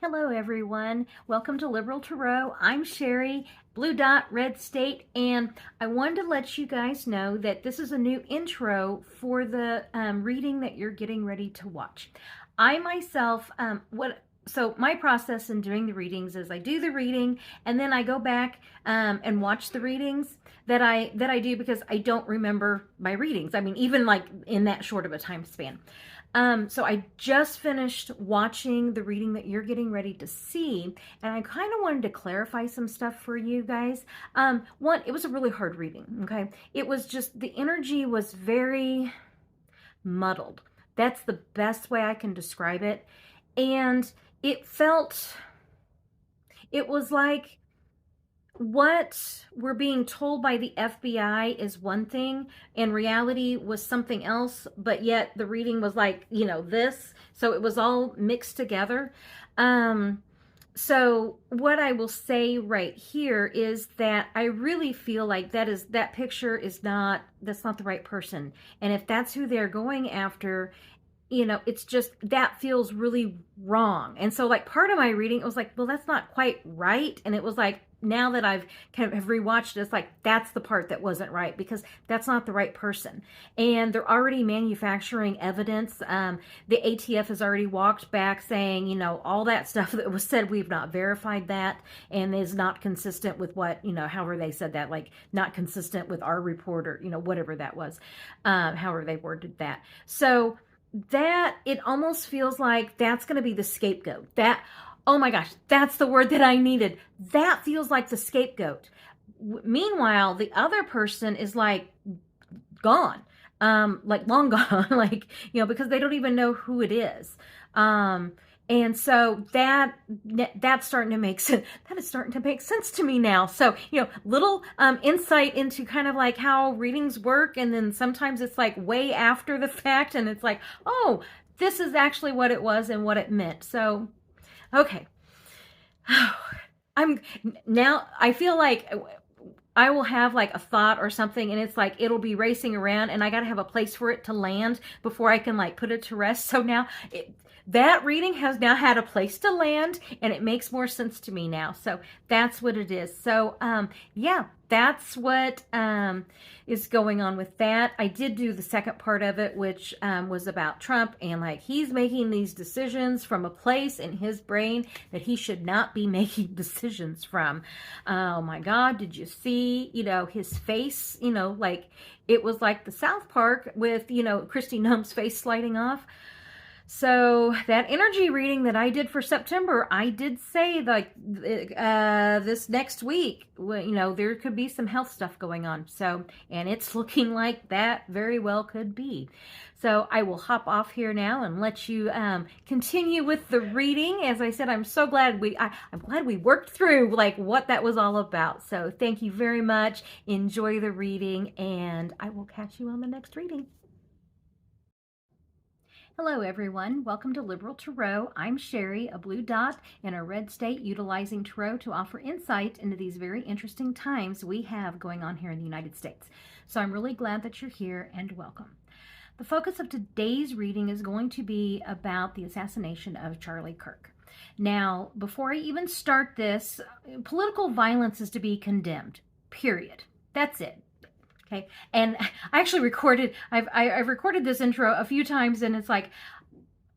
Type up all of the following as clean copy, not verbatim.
Hello, everyone. Welcome to Liberal Tarot. I'm Sherry, Blue Dot, Red State, and I wanted to let you guys know that this is a new intro for the reading that you're getting ready to watch. I myself, so my process in doing the readings is I do the reading and then I go back and watch the readings that I do because I don't remember my readings. I mean, even like in that short of a time span. So I just finished watching the reading that you're getting ready to see, and I kind of wanted to clarify some stuff for you guys. One, it was a really hard reading, okay? It was just, the energy was very muddled. That's the best way I can describe it. And it was like, what we're being told by the FBI is one thing, and reality was something else, but yet the reading was like, this. So it was all mixed together. So what I will say right here is that I really feel like that picture is that's not the right person. And if that's who they're going after, it's just, that feels really wrong. And so like part of my reading, it was like, well, that's not quite right. And it was like, now that I've kind of have rewatched it, it's like, that's the part that wasn't right, because that's not the right person. And they're already manufacturing evidence. The ATF has already walked back saying, all that stuff that was said, we've not verified that, and is not consistent with what, however they said that, like not consistent with our report, or, whatever that was, however they worded that. So that, it almost feels like that's going to be the scapegoat. Oh my gosh, that's the word that I needed. That feels like the scapegoat. Meanwhile, the other person is like gone, like long gone, like, because they don't even know who it is. And so that's starting to make sense. That is starting to make sense to me now. So, little insight into kind of like how readings work. And then sometimes it's like way after the fact, and it's like, oh, this is actually what it was and what it meant. So, okay. I feel like I will have like a thought or something, and it's like it'll be racing around, and I got to have a place for it to land before I can like put it to rest. So now that reading has now had a place to land, and it makes more sense to me now. So that's what it is. So yeah, that's what is going on with that. I did do the second part of it, which was about Trump, and like he's making these decisions from a place in his brain that he should not be making decisions from. Oh my God, did you see, his face, like it was like the South Park with, Kristi Numb's face sliding off. So that energy reading that I did for September, I did say like this next week, there could be some health stuff going on. So, and it's looking like that very well could be. So I will hop off here now and let you continue with the reading. As I said, I'm so glad I'm glad we worked through like what that was all about. So thank you very much. Enjoy the reading, and I will catch you on the next reading. Hello, everyone. Welcome to Liberal Tarot. I'm Sherry, a blue dot in a red state, utilizing tarot to offer insight into these very interesting times we have going on here in the United States. So I'm really glad that you're here, and welcome. The focus of today's reading is going to be about the assassination of Charlie Kirk. Now, before I even start this, political violence is to be condemned, period. That's it. Okay, and I actually I've recorded this intro a few times, and it's like,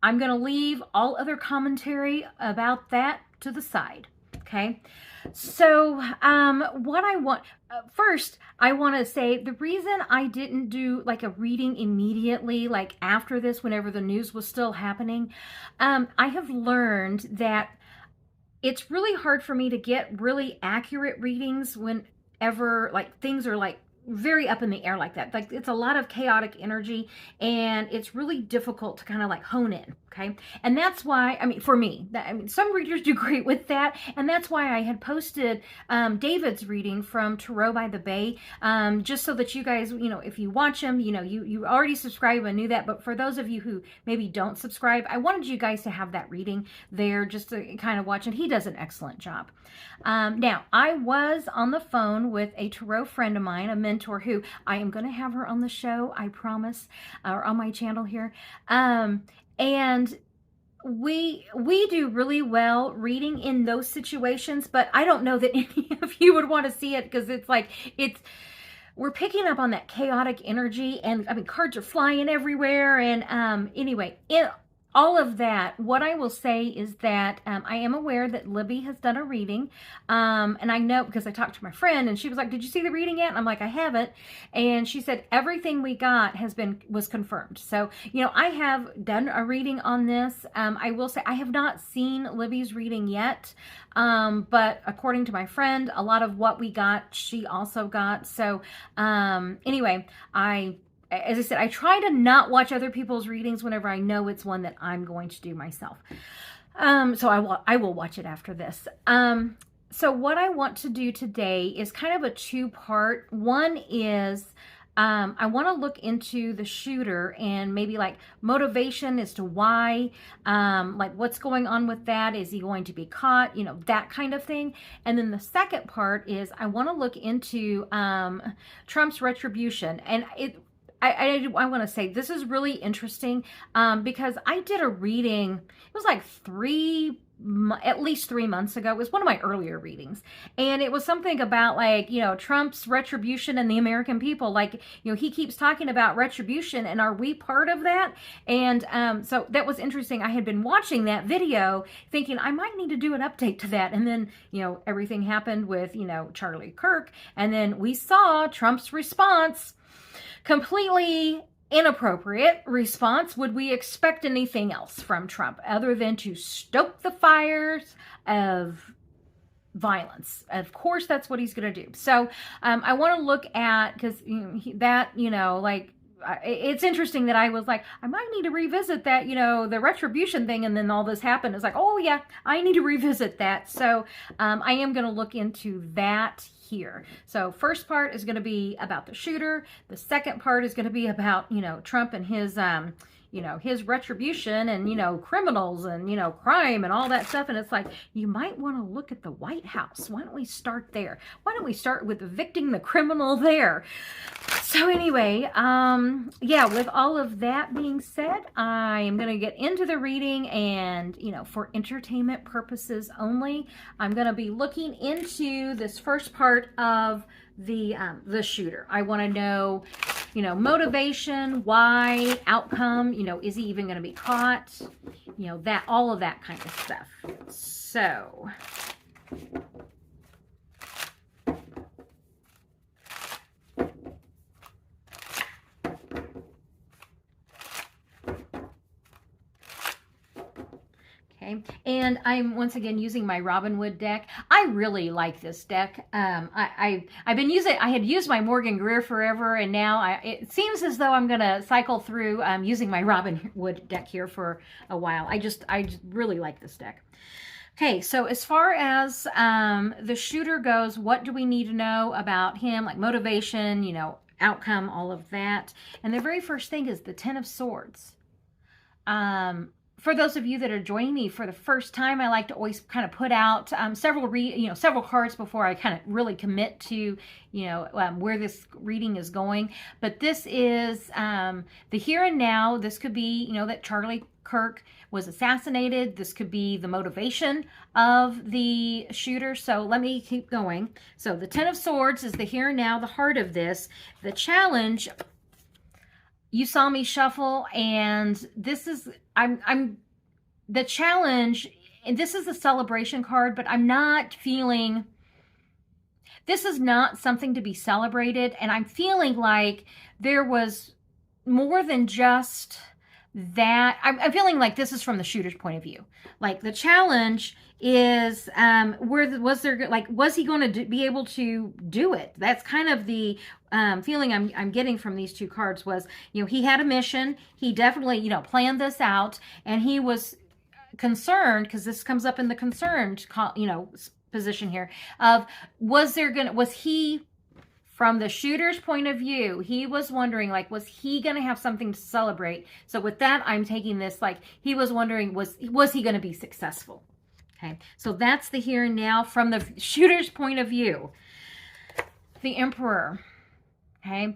I'm going to leave all other commentary about that to the side. Okay, so what I want, first, I want to say the reason I didn't do like a reading immediately, like after this, whenever the news was still happening, I have learned that it's really hard for me to get really accurate readings whenever like things are like very up in the air like that. Like it's a lot of chaotic energy, and it's really difficult to kind of like hone in. Okay. And that's why, for me, some readers do great with that. And that's why I had posted David's reading from Tarot by the Bay, just so that you guys, if you watch him, you already subscribe and knew that. But for those of you who maybe don't subscribe, I wanted you guys to have that reading there just to kind of watch. And he does an excellent job. Now, I was on the phone with a tarot friend of mine, a mentor, who I am going to have her on the show, I promise, or on my channel here. And we do really well reading in those situations, but I don't know that any of you would want to see it, because it's like it's we're picking up on that chaotic energy, and I mean cards are flying everywhere, and anyway, all of that, what I will say is that I am aware that Libby has done a reading, and I know because I talked to my friend, and she was like, "Did you see the reading yet?" And I'm like, "I haven't," and she said everything we got was confirmed. So I have done a reading on this. I will say I have not seen Libby's reading yet, but according to my friend, a lot of what we got, she also got. So anyway, as I said, I try to not watch other people's readings whenever I know it's one that I'm going to do myself. So I will watch it after this. So what I want to do today is kind of a two-part. One is I want to look into the shooter and maybe like motivation as to why, like what's going on with that. Is he going to be caught? That kind of thing. And then the second part is I want to look into Trump's retribution. And I want to say this is really interesting because I did a reading. It was like at least 3 months ago. It was one of my earlier readings, and it was something about like Trump's retribution and the American people. Like he keeps talking about retribution, and are we part of that? And so that was interesting. I had been watching that video, thinking I might need to do an update to that, and then everything happened with Charlie Kirk, and then we saw Trump's response. Completely inappropriate response. Would we expect anything else from Trump other than to stoke the fires of violence? Of course, that's what he's going to do. So I want to look at, because it's interesting that I was like, I might need to revisit that, the retribution thing, and then all this happened. It's like, oh yeah, I need to revisit that. So I am going to look into that here. So first part is going to be about the shooter. The second part is going to be about, Trump and his, his retribution and, criminals and, crime and all that stuff. And it's like, you might want to look at the White House. Why don't we start there? Why don't we start with evicting the criminal there? So anyway, yeah, with all of that being said, I am going to get into the reading, and, for entertainment purposes only, I'm going to be looking into this first part of the shooter. I want to know, motivation, why, outcome, is he even going to be caught? That, all of that kind of stuff. So okay, and I'm once again using my Robinwood deck. I really like this deck. I've been using. I had used my Morgan Greer forever, and now it seems as though I'm gonna cycle through using my Robinwood deck here for a while. I just really like this deck. Okay, so as far as the shooter goes, what do we need to know about him? Like motivation, outcome, all of that. And the very first thing is the Ten of Swords. For those of you that are joining me for the first time, I like to always kind of put out several cards before I kind of really commit to where this reading is going. But this is the here and now. This could be that Charlie Kirk was assassinated. This could be the motivation of the shooter. So let me keep going. So the Ten of Swords is the here and now, the heart of this. The challenge. You saw me shuffle, and this is, I'm the challenge, and this is a celebration card, but I'm not feeling, this is not something to be celebrated, and I'm feeling like there was more than just that. I'm feeling like this is from the shooter's point of view. Like the challenge is, was he going to be able to do it? That's kind of the feeling I'm getting from these two cards. Was he had a mission. He definitely planned this out, and he was concerned, because this comes up in the concerned position here, of was he, from the shooter's point of view, he was wondering, like, was he going to have something to celebrate? So with that, I'm taking this like he was wondering, was he going to be successful? Okay, so that's the here and now from the shooter's point of view. The Emperor. Okay,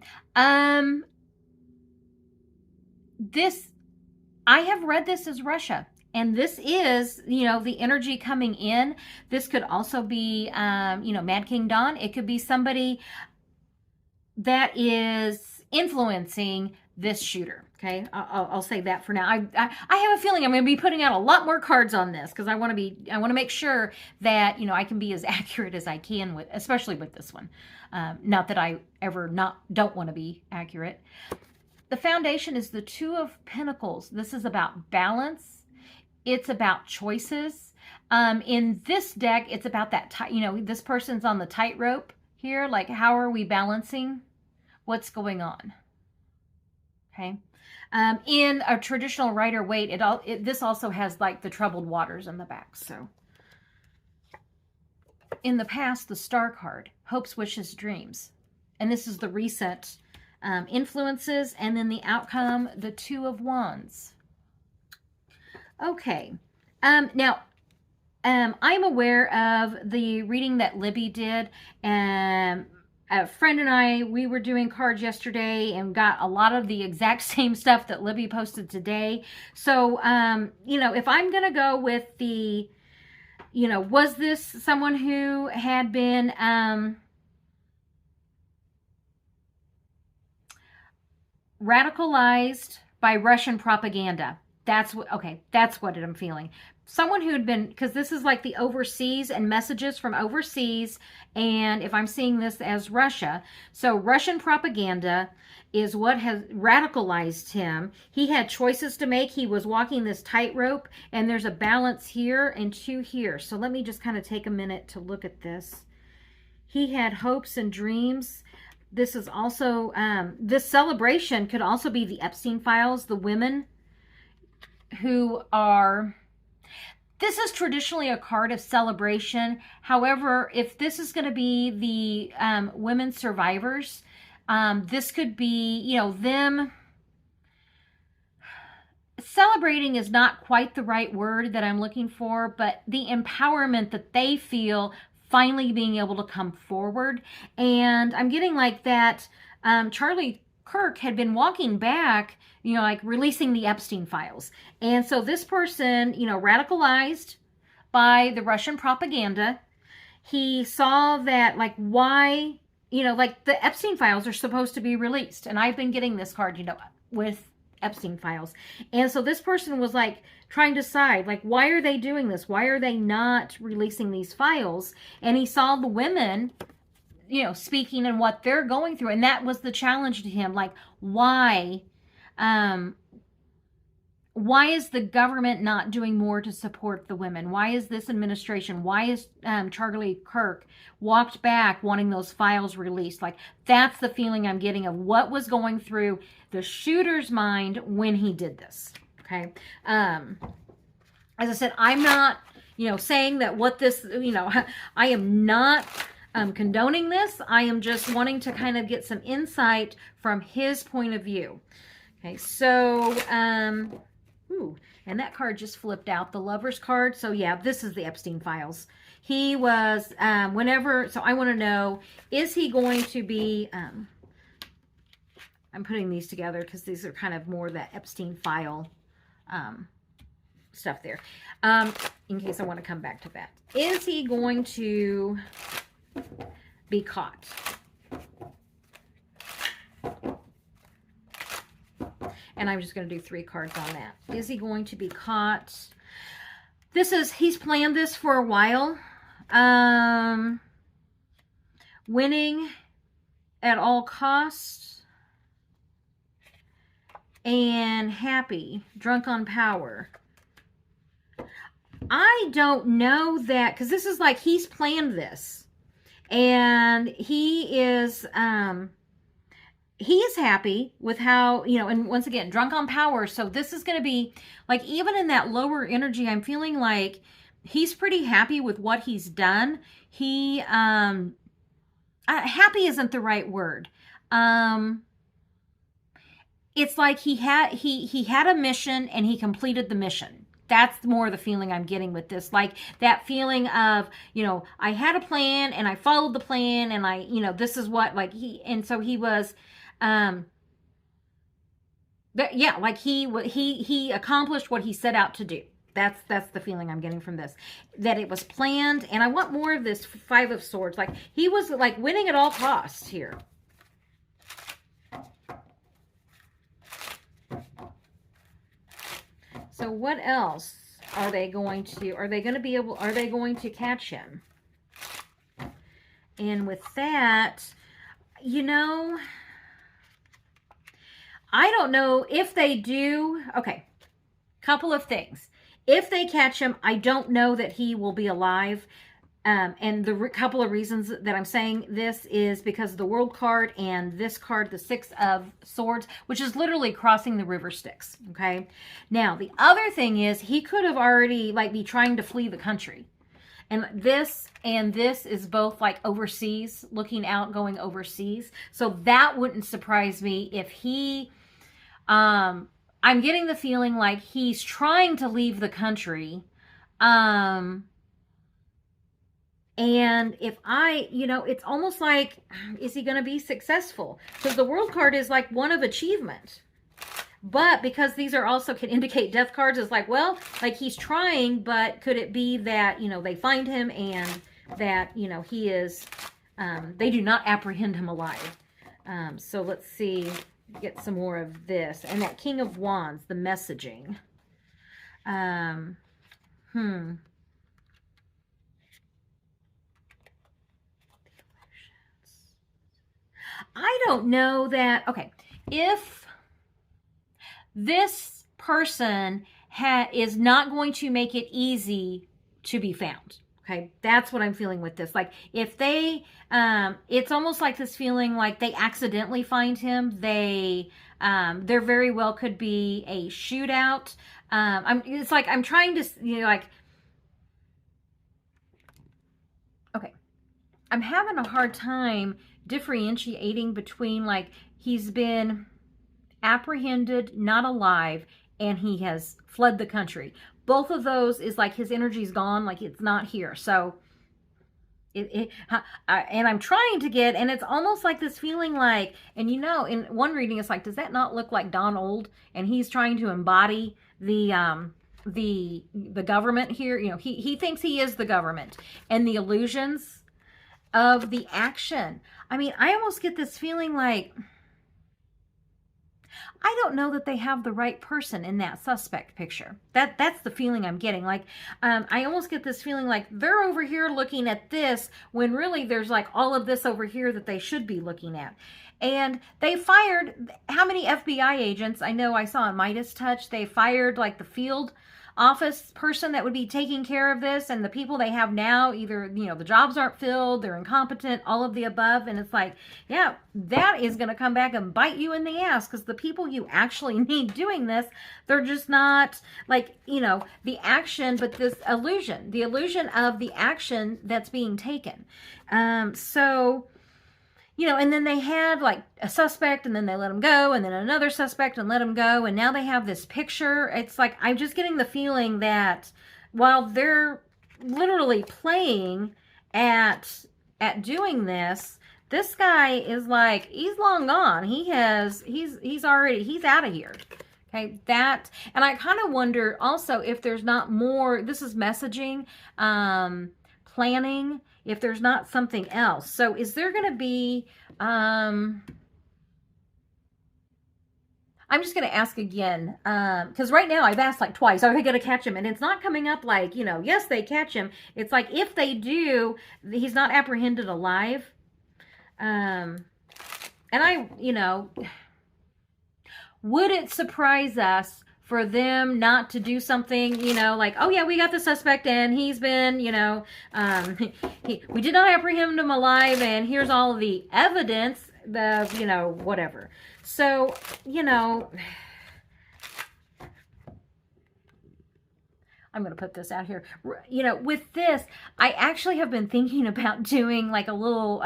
this, I have read this as Russia, And this is, the energy coming in. This could also be, Mad King Dawn. It could be somebody that is influencing this shooter. Okay, I'll say that for now. I have a feeling I'm going to be putting out a lot more cards on this because I want to make sure that I can be as accurate as I can with, especially with this one. Not that I ever don't want to be accurate. The foundation is the Two of Pentacles. This is about balance. It's about choices. In this deck, it's about that this person's on the tightrope here. Like, how are we balancing what's going on? Okay. In a traditional Rider-Waite, this also has like the troubled waters in the back. So in the past, the Star card, hopes, wishes, dreams. And this is the recent influences. And then the outcome, the Two of Wands. Okay. Now, I'm aware of the reading that Libby did. A friend and I, we were doing cards yesterday and got a lot of the exact same stuff that Libby posted today. So, if I'm going to go with the, was this someone who had been radicalized by Russian propaganda? That's what I'm feeling. Someone who had been, because this is like the overseas and messages from overseas, and if I'm seeing this as Russia, so Russian propaganda is what has radicalized him. He had choices to make. He was walking this tightrope, and there's a balance here and two here. So let me just kind of take a minute to look at this. He had hopes and dreams. This is also, this celebration could also be the Epstein files, the women who are... This is traditionally a card of celebration. However, if this is going to be the women survivors, this could be, them... Celebrating is not quite the right word that I'm looking for, but the empowerment that they feel finally being able to come forward. And I'm getting like that Charlie Kirk had been walking back, like releasing the Epstein files. And so this person, radicalized by the Russian propaganda, he saw that like why, like the Epstein files are supposed to be released. And I've been getting this card, with Epstein files. And so this person was like trying to decide, like, why are they doing this? Why are they not releasing these files? And he saw the women, speaking and what they're going through. And that was the challenge to him. Like, why is the government not doing more to support the women? Why is this administration, why is Charlie Kirk walked back wanting those files released? Like, that's the feeling I'm getting of what was going through the shooter's mind when he did this. Okay. As I said, I'm not, saying that what this, I am not condoning this. I am just wanting to kind of get some insight from his point of view. Okay, so, and that card just flipped out, the Lover's card. So yeah, this is the Epstein files. He was, so I want to know, is he going to be, I'm putting these together because these are kind of more that Epstein file stuff there. In case I want to come back to that. Is he going to be caught? And I'm just going to do 3 cards on that. Is he going to be caught? He's planned this for a while. Winning at all costs. And happy. Drunk on power. I don't know that, because this is like he's planned this. And he is happy with how, and once again, drunk on power. So this is going to be like, even in that lower energy, I'm feeling like he's pretty happy with what he's done. He, happy isn't the right word. It's like he had a mission and he completed the mission. That's more the feeling I'm getting with this. Like that feeling of, I had a plan and I followed the plan and this is what, like so he was, but yeah, like he accomplished what he set out to do, That's the feeling I'm getting from this, that it was planned. And I want more of this Five of Swords. Like he was like winning at all costs here. So what else are they going to catch him? And with that, you know, I don't know if they do. Okay, couple of things. If they catch him, I don't know that he will be alive. And the couple of reasons that I'm saying this is because of the World card and this card, the Six of Swords, which is literally crossing the river Styx. Okay. Now, the other thing is he could have already like be trying to flee the country. And this is both like overseas, looking out, going overseas. So that wouldn't surprise me if he, I'm getting the feeling like he's trying to leave the country. And if it's almost like, is he going to be successful? Because the World card is like one of achievement. But because these are also can indicate death cards, it's like, well, like he's trying, but could it be that, they find him and that, he is, they do not apprehend him alive. So let's see, get some more of this. And that King of Wands, the messaging. I don't know that, okay, if this person is not going to make it easy to be found, okay, that's what I'm feeling with this. Like, if they, it's almost like this feeling like they accidentally find him, there very well could be a shootout. It's like, I'm trying to, okay, I'm having a hard time differentiating between like he's been apprehended, not alive, and he has fled the country. Both of those is like his energy's gone, like it's not here. So and I'm trying to get, and it's almost like this feeling like, and in one reading it's like, does that not look like Don Old? And he's trying to embody the government here. He thinks he is the government, and the illusions of the action. I mean, I almost get this feeling like, I don't know that they have the right person in that suspect picture. That's the feeling I'm getting. Like, I almost get this feeling like they're over here looking at this when really there's like all of this over here that they should be looking at. And they fired, how many FBI agents? I know I saw in Midas Touch, they fired like the field office person that would be taking care of this, and the people they have now, either the jobs aren't filled, they're incompetent, all of the above. And it's like, yeah, that is going to come back and bite you in the ass, because the people you actually need doing this, they're just not like, the action, but this illusion, the illusion of the action that's being taken. So and then they had like a suspect, and then they let him go, and then another suspect and let him go. And now they have this picture. It's like, I'm just getting the feeling that while they're literally playing at doing this, this guy is like, he's long gone. He's out of here. Okay, and I kind of wonder also if there's not more, this is messaging, planning, if there's not something else. So is there going to be, I'm just going to ask again, because right now I've asked like twice, are they going to catch him? And it's not coming up like, yes, they catch him. It's like, if they do, he's not apprehended alive. And would it surprise us for them not to do something, like, oh yeah, we got the suspect and he's been, we did not apprehend him alive, and here's all of the evidence, whatever. So, I'm going to put this out here. With this, I actually have been thinking about doing like a little,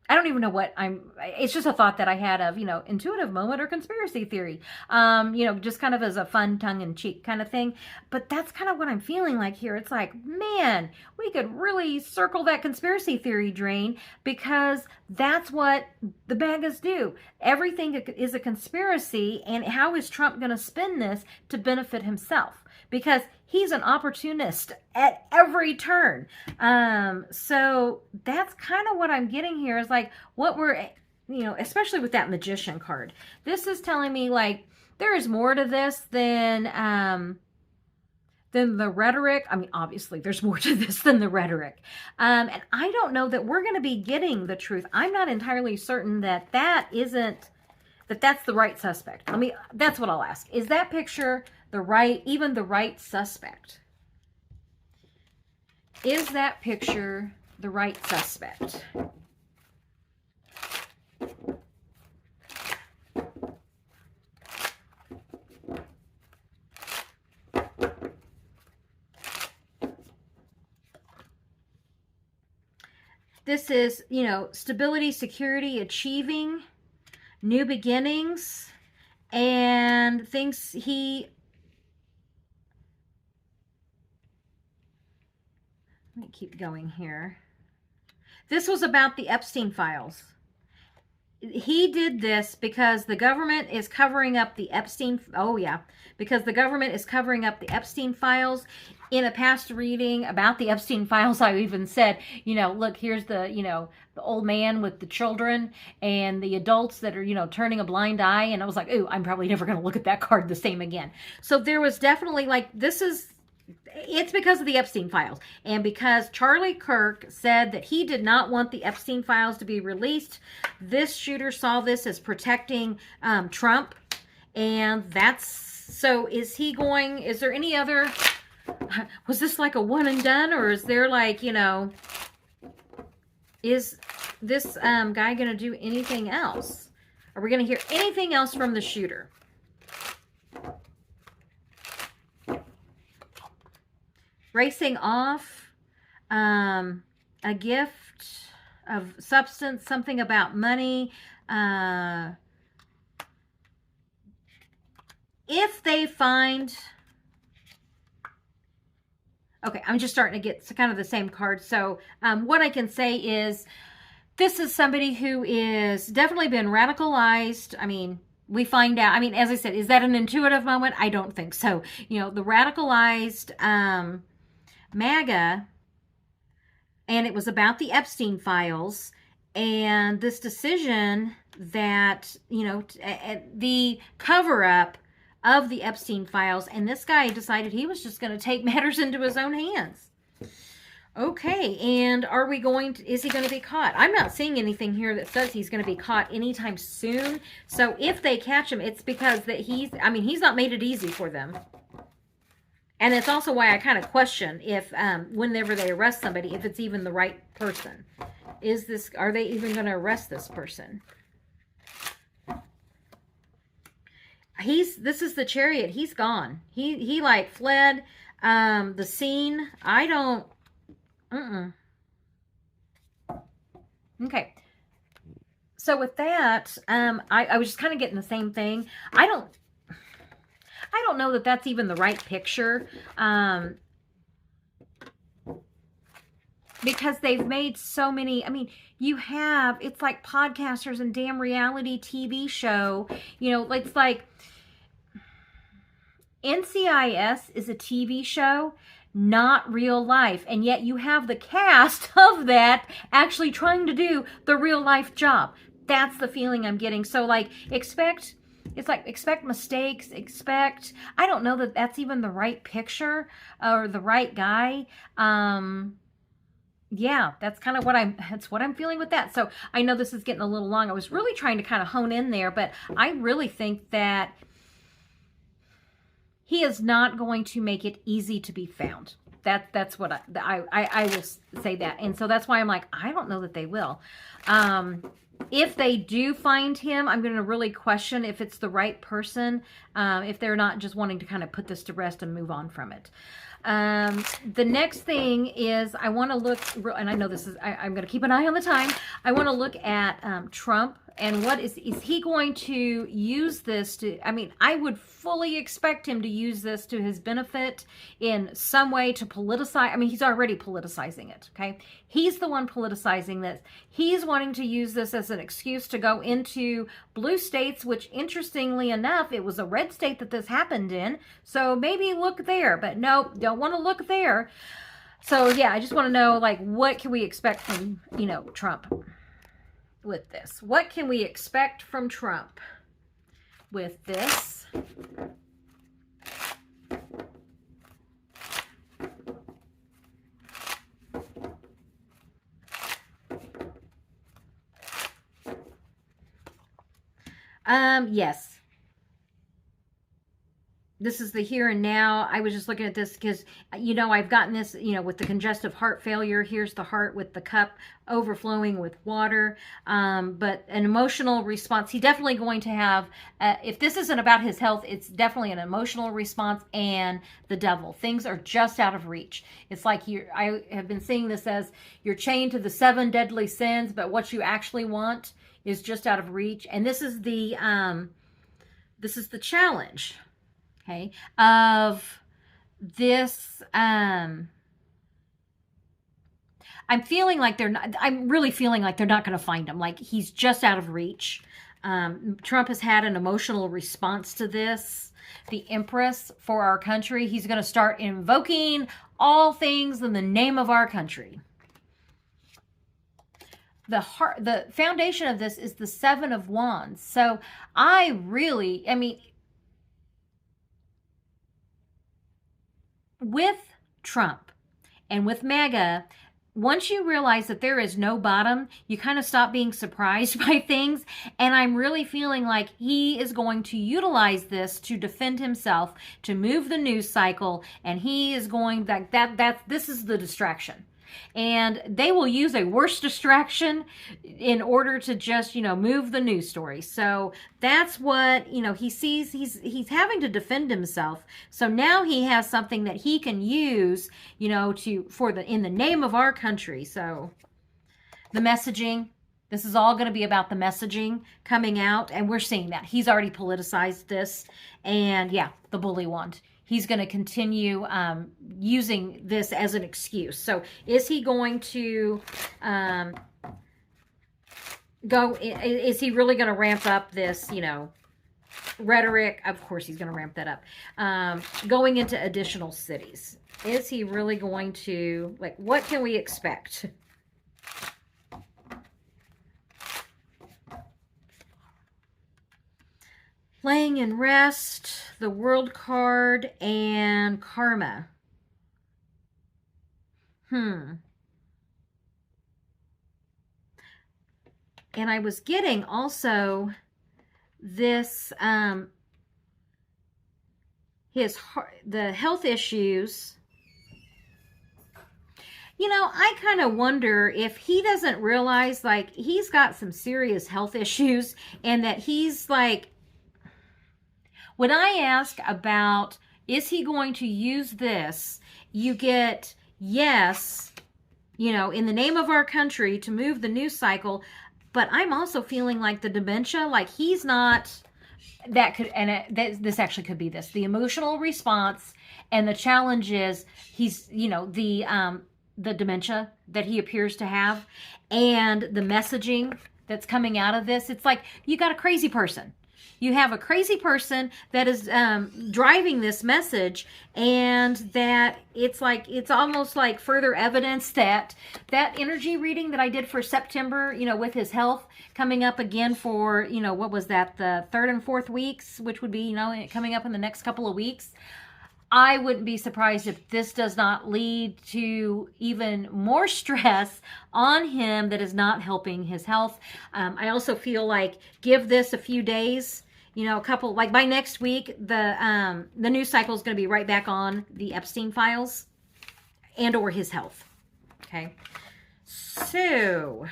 I don't even know what it's just a thought that I had of, intuitive moment or conspiracy theory, just kind of as a fun tongue-in-cheek kind of thing. But that's kind of what I'm feeling like here. It's like, man, we could really circle that conspiracy theory drain, because that's what the MAGAs do. Everything is a conspiracy, and how is Trump going to spin this to benefit himself? because he's an opportunist at every turn. So that's kind of what I'm getting here is like what we're, especially with that magician card. This is telling me like there is more to this than the rhetoric. I mean, obviously there's more to this than the rhetoric. And I don't know that we're going to be getting the truth. I'm not entirely certain that that's the right suspect. That's what I'll ask. Is that picture even the right suspect? Is that picture the right suspect? This is, stability, security, achieving, new beginnings, and things let me keep going here. This was about the Epstein files. He did this because the government is covering up the Epstein. Oh yeah, because the government is covering up the Epstein files. In a past reading about the Epstein files, I even said, look, here's the, the old man with the children and the adults that are, turning a blind eye. And I was like, ooh, I'm probably never going to look at that card the same again. So there was definitely like, it's because of the Epstein files. And because Charlie Kirk said that he did not want the Epstein files to be released, this shooter saw this as protecting Trump. And so is there any other, was this like a one and done, or is there like, is this guy going to do anything else? Are we going to hear anything else from the shooter? Racing off, a gift of substance, something about money. If they find... Okay, I'm just starting to get kind of the same card. So what I can say is this is somebody who is definitely been radicalized. I mean, we find out, as I said, is that an intuitive moment? I don't think so. The radicalized MAGA, and it was about the Epstein files and this decision that, the cover-up of the Epstein files, and this guy decided he was just going to take matters into his own hands. Okay, and is he going to be caught? I'm not seeing anything here that says he's going to be caught anytime soon. So if they catch him, it's because that he's not made it easy for them. And it's also why I kind of question if, whenever they arrest somebody, if it's even the right person. Are they even going to arrest this person? This is the Chariot. He's gone. He like fled the scene. I don't. Okay. So with that, I was just kind of getting the same thing. I don't know that that's even the right picture. Because they've made so many, it's like podcasters and damn reality TV show, it's like NCIS is a TV show, not real life. And yet you have the cast of that actually trying to do the real life job. That's the feeling I'm getting. So like expect mistakes, I don't know that that's even the right picture or the right guy. Yeah, that's kind of what I'm feeling with that. So I know this is getting a little long. I was really trying to kind of hone in there, but I really think that he is not going to make it easy to be found. That's what I will say that. And so that's why I'm like, I don't know that they will. If they do find him, I'm going to really question if it's the right person, if they're not just wanting to kind of put this to rest and move on from it. The next thing is I want to look, and I know this is, I'm going to keep an eye on the time. I want to look at Trump And what is he going to use this to? I mean, I would fully expect him to use this to his benefit in some way to politicize. I mean, he's already politicizing it, okay? He's the one politicizing this. He's wanting to use this as an excuse to go into blue states, which interestingly enough, it was a red state that this happened in. So maybe look there, but no, don't want to look there. So yeah, I just want to know, like, what can we expect from, you know, Trump with this? What can we expect from Trump with this? Yes. This is the here and now. I was just looking at this because, you know, I've gotten this, you know, with the congestive heart failure. Here's the heart with the cup overflowing with water. But an emotional response, he definitely going to have, if this isn't about his health, it's definitely an emotional response and the devil. Things are just out of reach. It's like I have been seeing this as you're chained to the 7 deadly sins, but what you actually want is just out of reach. And this is the challenge. Okay, of this, I'm feeling like I'm really feeling like they're not going to find him. Like, he's just out of reach. Trump has had an emotional response to this. The Empress for our country. He's going to start invoking all things in the name of our country. The foundation of this is the 7 of Wands. So I mean, with Trump and with MAGA, once you realize that there is no bottom, you kind of stop being surprised by things. And I'm really feeling like he is going to utilize this to defend himself, to move the news cycle. And he is going this is the distraction. And they will use a worse distraction in order to just, you know, move the news story. So that's what, you know, he sees he's having to defend himself. So now he has something that he can use, you know, in the name of our country. So the messaging, this is all going to be about the messaging coming out. And we're seeing that. He's already politicized this. And yeah, the bully wand. He's going to continue using this as an excuse. So is he going to is he really going to ramp up this, you know, rhetoric? Of course he's going to ramp that up. Going into additional cities. Is he really going to, like, what can we expect? Laying in rest, the World card, and karma. And I was getting also this, the health issues. You know, I kind of wonder if he doesn't realize, like, he's got some serious health issues and that he's like, when I ask about, is he going to use this, you get, yes, you know, in the name of our country to move the news cycle. But I'm also feeling like the dementia, like he's not, this actually could be this, the emotional response. And the challenge is he's, you know, the dementia that he appears to have and the messaging that's coming out of this. It's like you got a crazy person. You have a crazy person that is driving this message, and that it's almost like further evidence that energy reading that I did for September, you know, with his health coming up again for, you know, what was that, the 3rd and 4th weeks, which would be, you know, coming up in the next couple of weeks. I wouldn't be surprised if this does not lead to even more stress on him that is not helping his health. I also feel like give this a few days, you know, a couple, like by next week, the news cycle is going to be right back on the Epstein files and or his health. Okay. So,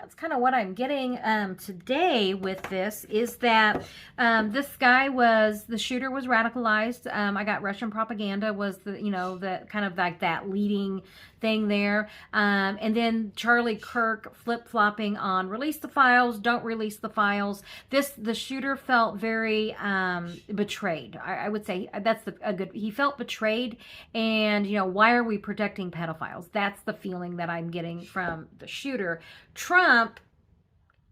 that's kind of what I'm getting today with this, is that this guy the shooter was radicalized. I got Russian propaganda was the kind of like that leading thing there. And then Charlie Kirk flip-flopping on release the files, don't release the files. The shooter felt very betrayed. I would say that's he felt betrayed. And, why are we protecting pedophiles? That's the feeling that I'm getting from the shooter. Trump,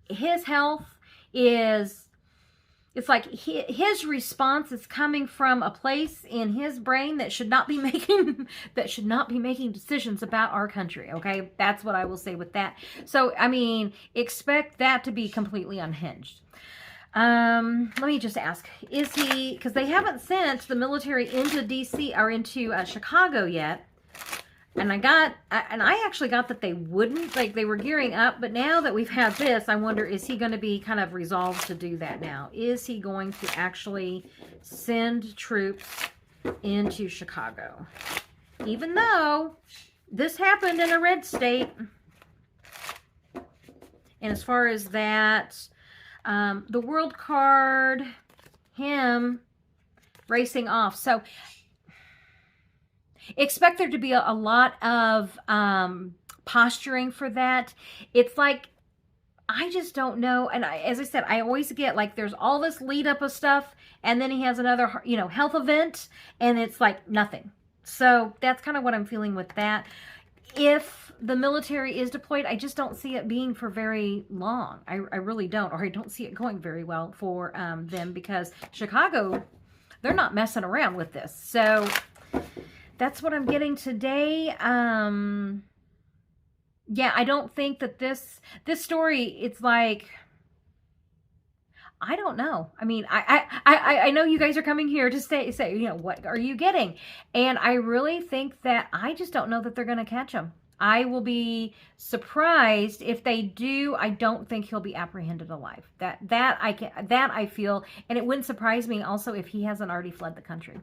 his health it's like his response is coming from a place in his brain that should not be making decisions about our country. Okay, that's what I will say with that. So I mean, expect that to be completely unhinged. Let me just ask, is he, because they haven't sent the military into DC or into Chicago yet. And I actually got that they wouldn't, like they were gearing up, but now that we've had this, I wonder, is he going to be kind of resolved to do that now? Is he going to actually send troops into Chicago? Even though this happened in a red state. And as far as that, the world card, him racing off. So expect there to be a lot of posturing for that. It's like, I just don't know. And as I said, I always get like there's all this lead up of stuff, and then he has another, health event, and it's like nothing. So that's kind of what I'm feeling with that. If the military is deployed, I just don't see it being for very long. I really don't, or I don't see it going very well for them, because Chicago, they're not messing around with this. So that's what I'm getting today. Yeah, I don't think that this story, it's like, I don't know. I mean, I know you guys are coming here to say, what are you getting? And I really think that I just don't know that they're going to catch him. I will be surprised if they do. I don't think he'll be apprehended alive. That I feel, and it wouldn't surprise me also if he hasn't already fled the country.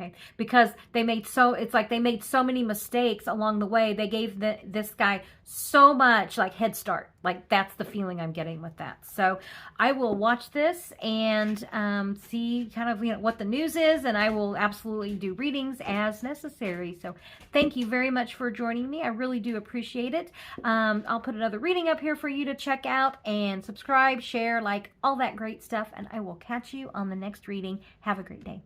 Okay, because it's like they made so many mistakes along the way. They gave this guy so much like head start. Like that's the feeling I'm getting with that. So I will watch this and see kind of what the news is, and I will absolutely do readings as necessary. So thank you very much for joining me. I really do appreciate it. I'll put another reading up here for you to check out, and subscribe, share, like all that great stuff, and I will catch you on the next reading. Have a great day.